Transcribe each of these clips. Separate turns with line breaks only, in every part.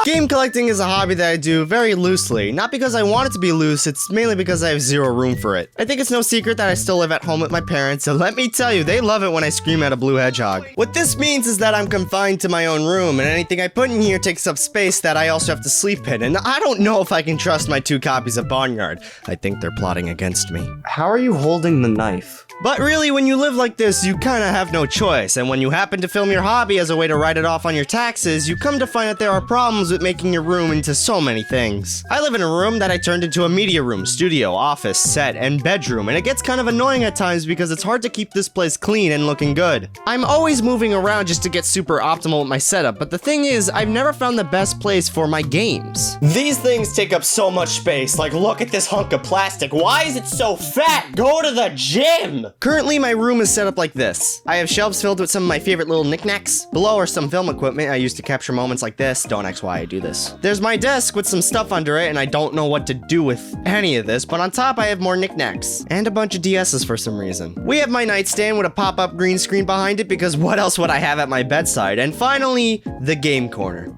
Game collecting is a hobby that I do very loosely. Not because I want it to be loose, it's mainly because I have zero room for it. I think it's no secret that I still live at home with my parents, and let me tell you, they love it when I scream at a blue hedgehog. What this means is that I'm confined to my own room, and anything I put in here takes up space that I also have to sleep in, and I don't know if I can trust my 2 copies of Barnyard. I think they're plotting against me. How are you holding the knife? But really, when you live like this, you kinda have no choice, and when you happen to film your hobby as a way to write it off on your taxes, you come to find that there are problems with making your room into so many things. I live in a room that I turned into a media room, studio, office, set, and bedroom, and it gets kind of annoying at times because it's hard to keep this place clean and looking good. I'm always moving around just to get super optimal with my setup, but the thing is, I've never found the best place for my games. These things take up so much space, like look at this hunk of plastic, why is it so fat? Go to the gym! Currently, my room is set up like this. I have shelves filled with some of my favorite little knickknacks. Below are some film equipment I use to capture moments like this. Don't ask why I do this. There's my desk with some stuff under it, and I don't know what to do with any of this, but on top I have more knickknacks. And a bunch of DS's for some reason. We have my nightstand with a pop-up green screen behind it because what else would I have at my bedside? And finally, the game corner.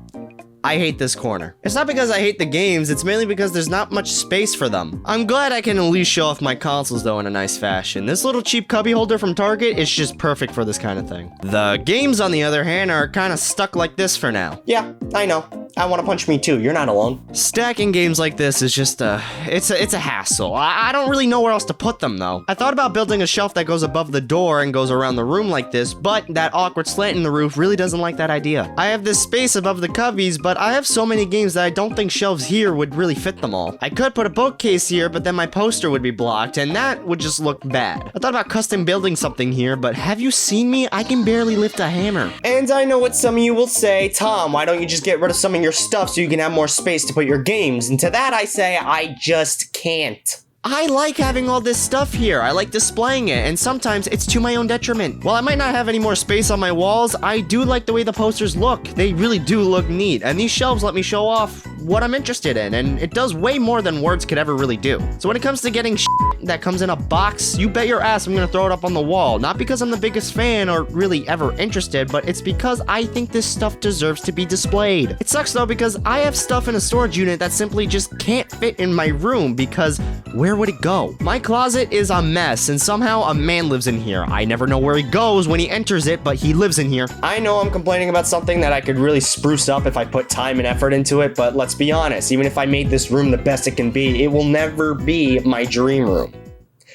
I hate this corner. It's not because I hate the games, it's mainly because there's not much space for them. I'm glad I can at least show off my consoles though in a nice fashion. This little cheap cubby holder from Target is just perfect for this kind of thing. The games, on the other hand, are kind of stuck like this for now. Yeah, I know. I want to punch me too, you're not alone. Stacking games like this is just it's a hassle. I don't really know where else to put them though. I thought about building a shelf that goes above the door and goes around the room like this, but that awkward slant in the roof really doesn't like that idea. I have this space above the cubbies, but I have so many games that I don't think shelves here would really fit them all. I could put a bookcase here, but then my poster would be blocked, and that would just look bad. I thought about custom building something here, but have you seen me? I can barely lift a hammer. And I know what some of you will say, Tom, why don't you just get rid of some of your stuff so you can have more space to put your games? And to that I say, I just can't. I like having all this stuff here. I like displaying it, and sometimes it's to my own detriment. While I might not have any more space on my walls, I do like the way the posters look. They really do look neat, and these shelves let me show off what I'm interested in, and it does way more than words could ever really do. So when it comes to getting shit that comes in a box, you bet your ass I'm gonna throw it up on the wall. Not because I'm the biggest fan or really ever interested, but it's because I think this stuff deserves to be displayed. It sucks though because I have stuff in a storage unit that simply just can't fit in my room because where would it go? My closet is a mess, and somehow a man lives in here. I never know where he goes when he enters it, but he lives in here. I know I'm complaining about something that I could really spruce up if I put time and effort into it, but let's be honest, even if I made this room the best it can be, it will never be my dream room.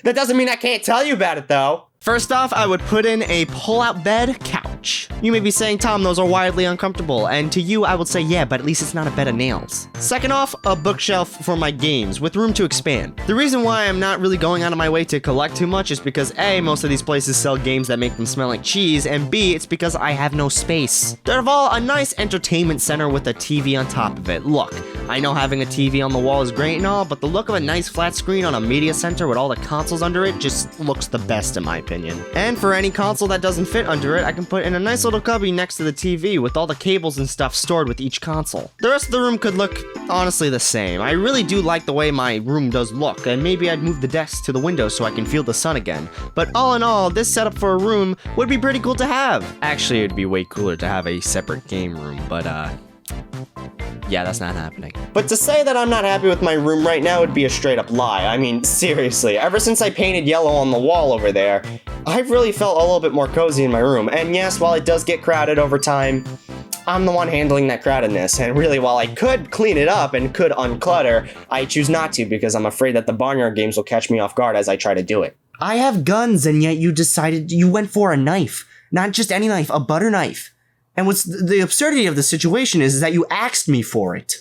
That doesn't mean I can't tell you about it though. First off, I would put in a pull-out bed couch. You may be saying, Tom, those are wildly uncomfortable, and to you, I would say, yeah, but at least it's not a bed of nails. Second off, a bookshelf for my games, with room to expand. The reason why I'm not really going out of my way to collect too much is because A, most of these places sell games that make them smell like cheese, and B, it's because I have no space. Third of all, a nice entertainment center with a TV on top of it. Look, I know having a TV on the wall is great and all, but the look of a nice flat screen on a media center with all the consoles under it just looks the best in my opinion. And for any console that doesn't fit under it, I can put in a nice little cubby next to the TV with all the cables and stuff stored with each console. The rest of the room could look honestly the same. I really do like the way my room does look, and maybe I'd move the desk to the window so I can feel the sun again. But all in all, this setup for a room would be pretty cool to have. Actually, it'd be way cooler to have a separate game room, but yeah, that's not happening. But to say that I'm not happy with my room right now would be a straight up lie. I mean, seriously, ever since I painted yellow on the wall over there, I've really felt a little bit more cozy in my room. And yes, while it does get crowded over time, I'm the one handling that crowdedness. And really, while I could clean it up and could unclutter, I choose not to because I'm afraid that the Barnyard games will catch me off guard as I try to do it. I have guns, and yet you went for a knife. Not just any knife, a butter knife. And what's the absurdity of the situation is that you asked me for it.